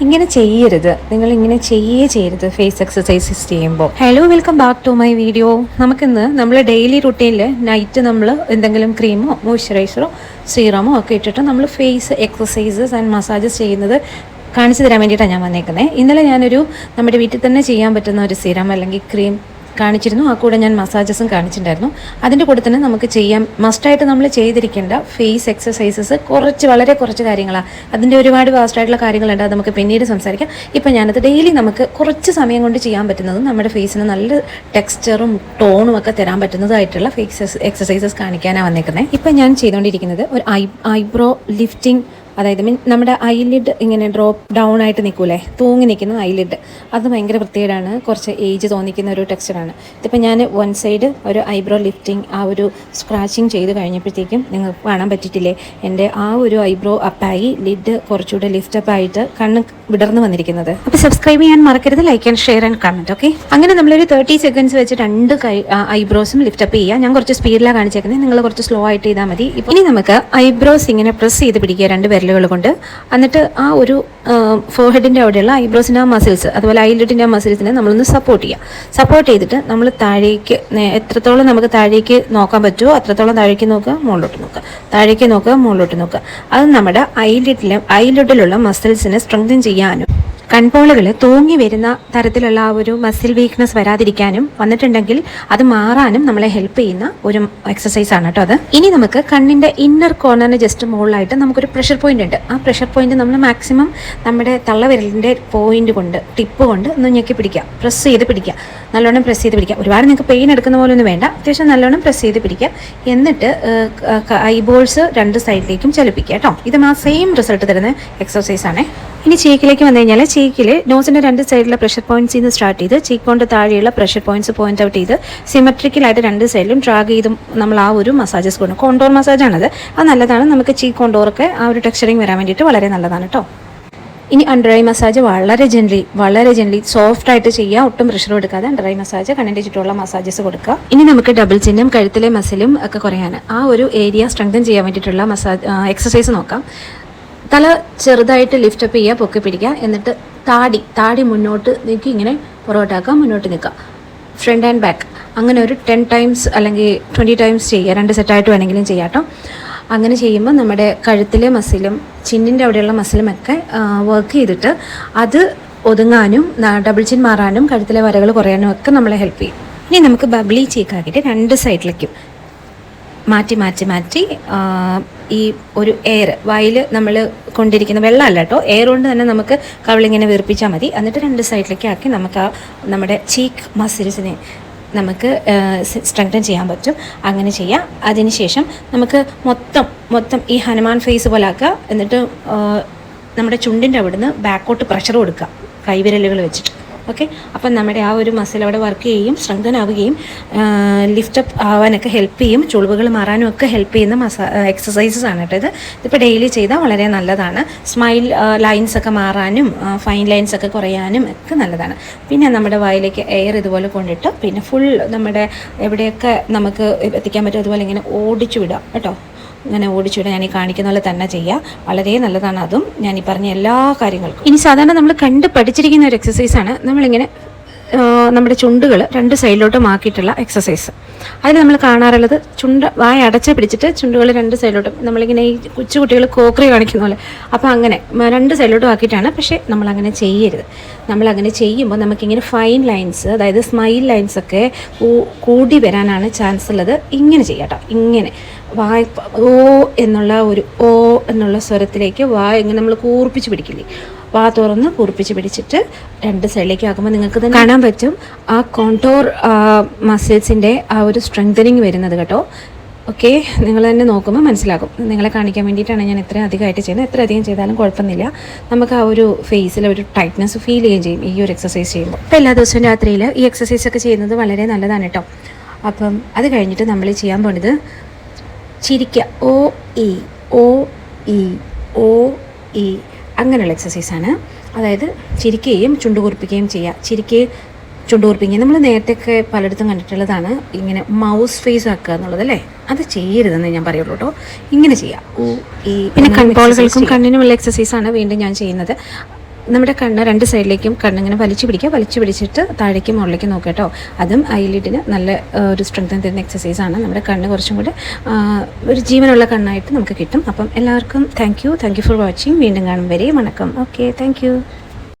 ഇങ്ങനെ ചെയ്യരുത്, നിങ്ങളിങ്ങനെ ചെയ്യരുത് ഫേസ് എക്സസൈസസ് ചെയ്യുമ്പോൾ. Hello, welcome back to my video. നമുക്കിന്ന് നമ്മൾ ഡെയിലി റുട്ടീനിൽ നൈറ്റ് നമ്മൾ എന്തെങ്കിലും ക്രീമോ മോയ്സ്ചറൈസറോ സീറമോ ഒക്കെ ഇട്ടിട്ട് നമ്മൾ ഫേസ് എക്സസൈസസ് ആൻഡ് മസാജസ് ചെയ്യുന്നത് കാണിച്ചു തരാൻ വേണ്ടിയിട്ടാണ് ഞാൻ വന്നേക്കുന്നത്. ഇന്നലെ ഞാനൊരു നമ്മുടെ വീട്ടിൽ തന്നെ ചെയ്യാൻ പറ്റുന്ന ഒരു സീറം അല്ലെങ്കിൽ ക്രീം കാണിച്ചിരുന്നു. ആ കൂടെ ഞാൻ മസാജസും കാണിച്ചിട്ടുണ്ടായിരുന്നു. അതിൻ്റെ കൂടെ തന്നെ നമുക്ക് ചെയ്യാൻ മസ്റ്റായിട്ട് നമ്മൾ ചെയ്തിരിക്കേണ്ട ഫേസ് എക്സസൈസസ് വളരെ കുറച്ച് കാര്യങ്ങളാണ്. അതിൻ്റെ ഒരുപാട് വാസ്റ്റായിട്ടുള്ള കാര്യങ്ങളുണ്ട്, അത് നമുക്ക് പിന്നീട് സംസാരിക്കാം. ഇപ്പം ഞാനത് ഡെയിലി നമുക്ക് കുറച്ച് സമയം കൊണ്ട് ചെയ്യാൻ പറ്റുന്നതും നമ്മുടെ ഫേസിന് നല്ല ടെക്സ്ചറും ടോണും ഒക്കെ തരാൻ പറ്റുന്നതായിട്ടുള്ള ഫേസ് എക്സസൈസസ് കാണിക്കാനാണ് വന്നേക്കുന്നത്. ഇപ്പം ഞാൻ ചെയ്തുകൊണ്ടിരിക്കുന്നത് ഒരു ഐബ്രോ ലിഫ്റ്റിംഗ്, അതായത് നമ്മുടെ ഐലിഡ് ഇങ്ങനെ ഡ്രോപ്പ് ഡൗൺ ആയിട്ട് നിൽക്കൂലേ, തൂങ്ങി നിൽക്കുന്ന ഐലിഡ്. അത് ഭയങ്കര വൃത്തികേടാണ്, കുറച്ച് ഏജ് തോന്നിക്കുന്ന ഒരു ടെക്സ്ചറാണ്. ഇതിപ്പോൾ ഞാൻ വൺ സൈഡ് ഒരു ഐബ്രോ ലിഫ്റ്റിംഗ് ആ ഒരു സ്ക്രാച്ചിങ് ചെയ്ത് കഴിഞ്ഞപ്പോഴത്തേക്കും നിങ്ങൾക്ക് കാണാൻ പറ്റിയിട്ടില്ലേ, എൻ്റെ ആ ഒരു ഐബ്രോ അപ്പായി ലിഡ് കുറച്ചുകൂടെ ലിഫ്റ്റപ്പ് ആയിട്ട് കണ്ണ് വിടർന്ന് വന്നിരിക്കുന്നത്. അപ്പോൾ സബ്സ്ക്രൈബ് ചെയ്യാൻ മറക്കരുത്, like and share and comment. Okay, അങ്ങനെ നമ്മളൊരു 30 സെക്കൻഡ്സ് വെച്ച് രണ്ട് ഐബ്രോസും ലിഫ്റ്റപ്പ് ചെയ്യുക. ഞാൻ കുറച്ച് സ്പീഡിലാണ് കാണിച്ചേക്കുന്നത്, നിങ്ങൾ കുറച്ച് സ്ലോ ആയിട്ട് ചെയ്താൽ മതി. ഇനി നമുക്ക് ഐബ്രോസ് ഇങ്ങനെ പ്രസ് ചെയ്ത് പിടിക്കുക രണ്ട് വിരലുകൾ കൊണ്ട്. എന്നിട്ട് ആ ഒരു ഫോർഹെഡിൻ്റെ അവിടെയുള്ള ഐബ്രോസിൻ്റെ ആ മസിൽസ്, അതുപോലെ ഐലിഡിൻ്റെ ആ മസിൽസിനെ നമ്മളൊന്ന് സപ്പോർട്ട് ചെയ്തിട്ട് നമ്മൾ താഴേക്ക് എത്രത്തോളം നമുക്ക് താഴേക്ക് നോക്കാൻ പറ്റുമോ അത്രത്തോളം താഴേക്ക് നോക്കുക, മുകളിലോട്ട് നോക്കുക, താഴേക്ക് നോക്കുക, മുകളിലോട്ട് നോക്കുക. അത് നമ്മുടെ ഐലിഡിലുള്ള മസിൽസിനെ സ്ട്രെങ്തൻ ചെയ്യാനും കൺപോളകൾ തൂങ്ങി വരുന്ന തരത്തിലുള്ള ആ ഒരു മസിൽ വീക്ക്നെസ് വരാതിരിക്കാനും വന്നിട്ടുണ്ടെങ്കിൽ അത് മാറാനും നമ്മളെ ഹെൽപ്പ് ചെയ്യുന്ന ഒരു എക്സസൈസ് ആണ് കേട്ടോ അത്. ഇനി നമുക്ക് കണ്ണിൻ്റെ ഇന്നർ കോർണറിന് ജസ്റ്റ് മുകളിലായിട്ട് നമുക്കൊരു പ്രഷർ പോയിന്റ് ഉണ്ട്. ആ പ്രഷർ പോയിന്റ് നമ്മൾ മാക്സിമം നമ്മുടെ തള്ളവിരലിൻ്റെ പോയിന്റ് കൊണ്ട്, ടിപ്പ് കൊണ്ട് ഒന്ന് ഞെക്കി പിടിക്കുക, പ്രസ് ചെയ്ത് പിടിക്കുക, നല്ലോണം പ്രസ് ചെയ്ത് പിടിക്കുക. ഒരുപാട് നിങ്ങൾക്ക് പെയിൻ എടുക്കുന്ന പോലെ ഒന്നും വേണ്ട, അത്യാവശ്യം നല്ലോണം പ്രസ് ചെയ്ത് പിടിക്കുക. എന്നിട്ട് ഐബോൾസ് രണ്ട് സൈഡിലേക്കും ചലിപ്പിക്കുക കേട്ടോ. ഇത് ആ സെയിം റിസൾട്ട് തരുന്ന എക്സസൈസ് ആണ്. ഇനി ചീക്കിലേക്ക് വന്നു കഴിഞ്ഞാൽ ചീക്കിൽ നോസിൻ്റെ രണ്ട് സൈഡിലെ പ്രഷർ പോയിന്റ്സ് നിന്ന് സ്റ്റാർട്ട് ചെയ്ത് ചീക്ക് കൊണ്ട് താഴെയുള്ള പ്രഷർ പോയിന്റ്സ് പോയിന്റ് ഔട്ട് ചെയ്ത് സിമെട്രിക്കലായിട്ട് രണ്ട് സൈഡിലും ഡ്രാഗ് ചെയ്ത് നമ്മൾ ആ ഒരു മസാജസ് കൊടുക്കും. കോണ്ടോർ മസാജാണത്, അത് നല്ലതാണ്. നമുക്ക് ചീക്ക് കോണ്ടോറൊക്കെ ആ ഒരു ടെക്സ്ചറിങ് വരാൻ വേണ്ടിയിട്ട് വളരെ നല്ലതാണ് കേട്ടോ. ഇനി അണ്ടർ ഐ മസാജ് വളരെ ജെന്റ്ലി സോഫ്റ്റ് ആയിട്ട് ചെയ്യുക, ഒട്ടും പ്രഷർ എടുക്കാതെ അണ്ടർ ഐ മസാജ്, കണ്ണിൻ്റെ ചുറ്റുമുള്ള മസാജസ് കൊടുക്കുക. ഇനി നമുക്ക് ഡബിൾ ചിന്നും കഴുത്തിലെ മസിലും ഒക്കെ കുറയാൻ ആ ഒരു ഏരിയ സ്ട്രെങ്തൻ ചെയ്യാൻ വേണ്ടിയിട്ടുള്ള എക്സസൈസ് നോക്കാം. തല ചെറുതായിട്ട് ലിഫ്റ്റപ്പ് ചെയ്യുക, പൊക്കി പിടിക്കുക. എന്നിട്ട് താടി മുന്നോട്ട് നീക്കി ഇങ്ങനെ പുറകോട്ടാക്കുക, മുന്നോട്ട് നിൽക്കുക, ഫ്രണ്ട് ആൻഡ് ബാക്ക്. അങ്ങനെ ഒരു 10 ടൈംസ് അല്ലെങ്കിൽ 20 ടൈംസ് ചെയ്യുക. 2 സെറ്റായിട്ട് വേണമെങ്കിലും ചെയ്യാം കേട്ടോ. അങ്ങനെ ചെയ്യുമ്പോൾ നമ്മുടെ കഴുത്തിലെ മസിലും ചിന്നിൻ്റെ അവിടെയുള്ള മസിലും ഒക്കെ വർക്ക് ചെയ്തിട്ട് അത് ഒതുങ്ങാനും ഡബിൾ ചിൻ മാറാനും കഴുത്തിലെ വരകൾ കുറയാനും ഒക്കെ നമ്മളെ ഹെൽപ്പ് ചെയ്യും. ഇനി നമുക്ക് ബബ്ലി ചീക്കാക്കിയിട്ട് രണ്ട് സൈഡിലേക്കും മാറ്റി ഈ ഒരു എയർ വായിൽ നമ്മൾ കൊണ്ടിരിക്കുന്ന വെള്ളമല്ല കേട്ടോ, എയർ കൊണ്ട് തന്നെ നമുക്ക് കവിളിങ്ങനെ വീർപ്പിച്ചാൽ മതി. എന്നിട്ട് രണ്ട് സൈഡിലേക്ക് ആക്കി നമുക്ക് നമ്മുടെ ചീക്ക് മസിൽസിനെ നമുക്ക് സ്ട്രെങ്തൻ ചെയ്യാൻ പറ്റും. അങ്ങനെ ചെയ്യാം. അതിനുശേഷം നമുക്ക് മൊത്തം ഈ ഹനുമാൻ ഫേസ് പോലെ ആക്കുക. എന്നിട്ട് നമ്മുടെ ചുണ്ടിൻ്റെ അവിടുന്ന് ബാക്കോട്ട് പ്രഷർ കൊടുക്കുക കൈവിരലുകൾ വെച്ചിട്ട്. ഓക്കെ, അപ്പം നമ്മുടെ ആ ഒരു മസിൽ അവിടെ വർക്ക് ചെയ്യും, സ്ട്രെങ്തൻ ആവുകയും ലിഫ്റ്റപ്പ് ആവാനൊക്കെ ഹെൽപ്പ് ചെയ്യും, ചുളിവുകൾ മാറാനും ഒക്കെ ഹെൽപ്പ് ചെയ്യുന്ന എക്സസൈസസ് ആണ് കേട്ടോ ഇത്. ഇതിപ്പോൾ ഡെയിലി ചെയ്താൽ വളരെ നല്ലതാണ്. സ്മൈൽ ലൈൻസ് ഒക്കെ മാറാനും ഫൈൻ ലൈൻസ് ഒക്കെ കുറയാനും ഒക്കെ നല്ലതാണ്. പിന്നെ നമ്മുടെ വായിലേക്ക് എയർ ഇതുപോലെ കൊണ്ടിട്ട് പിന്നെ ഫുൾ നമ്മുടെ എവിടെയൊക്കെ നമുക്ക് എത്തിക്കാൻ പറ്റും അതുപോലെ ഇങ്ങനെ ഓടിച്ചു വിടാം കേട്ടോ. ഇങ്ങനെ ഓടിച്ചുവിടാൻ ഞാൻ ഈ കാണിക്കുന്ന പോലെ തന്നെ ചെയ്യുക, വളരെ നല്ലതാണ് അതും, ഞാൻ ഈ പറഞ്ഞ എല്ലാ കാര്യങ്ങൾക്കും. ഇനി സാധാരണ നമ്മൾ കണ്ട് പഠിച്ചിരിക്കുന്ന ഒരു എക്സസൈസാണ് നമ്മളിങ്ങനെ നമ്മുടെ ചുണ്ടുകൾ രണ്ട് സൈഡിലോട്ടും ആക്കിയിട്ടുള്ള എക്സസൈസ്. അതിൽ നമ്മൾ കാണാറുള്ളത് വായ അടച്ച് പിടിച്ചിട്ട് ചുണ്ടുകൾ രണ്ട് സൈഡിലോട്ടും നമ്മളിങ്ങനെ ഈ കൊച്ചുകുട്ടികൾ കോക്രി കാണിക്കുന്ന പോലെ, അപ്പോൾ അങ്ങനെ രണ്ട് സൈഡിലോട്ടും ആക്കിയിട്ടാണ്. പക്ഷേ നമ്മളങ്ങനെ ചെയ്യരുത്. നമ്മളങ്ങനെ ചെയ്യുമ്പോൾ നമുക്കിങ്ങനെ ഫൈൻ ലൈൻസ്, അതായത് സ്മൈൽ ലൈൻസൊക്കെ കൂടി വരാനാണ് ചാൻസ് ഉള്ളത്. ഇങ്ങനെ ചെയ്യാം കേട്ടോ. ഇങ്ങനെ വായ ഓ എന്നുള്ള സ്വരത്തിലേക്ക് ഇങ്ങനെ നമ്മൾ കൂർപ്പിച്ച് പിടിക്കില്ലേ, വാ തുറന്ന് കൂർപ്പിച്ച് പിടിച്ചിട്ട് രണ്ട് സൈഡിലേക്ക് ആക്കുമ്പോൾ നിങ്ങൾക്ക് തന്നെ കാണാൻ പറ്റും ആ കോണ്ടോർ മസിൽസിൻ്റെ ആ ഒരു സ്ട്രെങ്തനിങ് വരുന്നത് കേട്ടോ. ഓക്കെ, നിങ്ങൾ തന്നെ നോക്കുമ്പോൾ മനസ്സിലാകും. നിങ്ങളെ കാണിക്കാൻ വേണ്ടിയിട്ടാണ് ഞാൻ ഇത്രയും അധികമായിട്ട് ചെയ്യുന്നത്. എത്ര അധികം ചെയ്താലും കുഴപ്പമൊന്നുമില്ല, നമുക്ക് ആ ഒരു ഫേസിൽ ഒരു ടൈറ്റ്നസ് ഫീൽ ചെയ്യുകയും ചെയ്യും ഈ ഒരു എക്സസൈസ് ചെയ്യുമ്പോൾ. അപ്പോൾ എല്ലാ ദിവസവും രാത്രിയിൽ ഈ എക്സസൈസ് ഒക്കെ ചെയ്യുന്നത് വളരെ നല്ലതാണ് കേട്ടോ. അപ്പം അത് കഴിഞ്ഞിട്ട് നമ്മൾ ചെയ്യാൻ പോകുന്നത് ചിരിക്കുക, ഓ ഇ അങ്ങനെയുള്ള എക്സസൈസാണ്. അതായത് ചിരിക്കുകയും ചുണ്ടുകൂർപ്പിക്കുകയും ചെയ്യുക. ചുണ്ടുകൂർപ്പിക്കുക നമ്മൾ നേരത്തെയൊക്കെ പലയിടത്തും കണ്ടിട്ടുള്ളതാണ്, ഇങ്ങനെ മൗസ് ഫേസ് ആക്കുക എന്നുള്ളത് അല്ലേ. അത് ചെയ്യരുതെന്ന് ഞാൻ പറയുള്ളൂ കേട്ടോ. ഇങ്ങനെ ചെയ്യുക. പിന്നെ കൺപോളുകൾക്കും കണ്ണിനുമുള്ള എക്സസൈസാണ് വീണ്ടും ഞാൻ ചെയ്യുന്നത്. നമ്മുടെ കണ്ണ് രണ്ട് സൈഡിലേക്കും കണ്ണിങ്ങനെ വലിച്ചു പിടിച്ചിട്ട് താഴേക്കും മുകളിലേക്ക് നോക്കുക കേട്ടോ. അതും ഐലിഡിന് നല്ല ഒരു സ്ട്രെങ്തൻ തരുന്ന എക്സസൈസാണ്. നമ്മുടെ കണ്ണ് കുറച്ചും കൂടെ ഒരു ജീവനുള്ള കണ്ണായിട്ട് നമുക്ക് കിട്ടും. അപ്പം എല്ലാവർക്കും താങ്ക് യു ഫോർ വാച്ചിങ്. വീണ്ടും കാണും വരെ വണക്കം. Okay, thank you.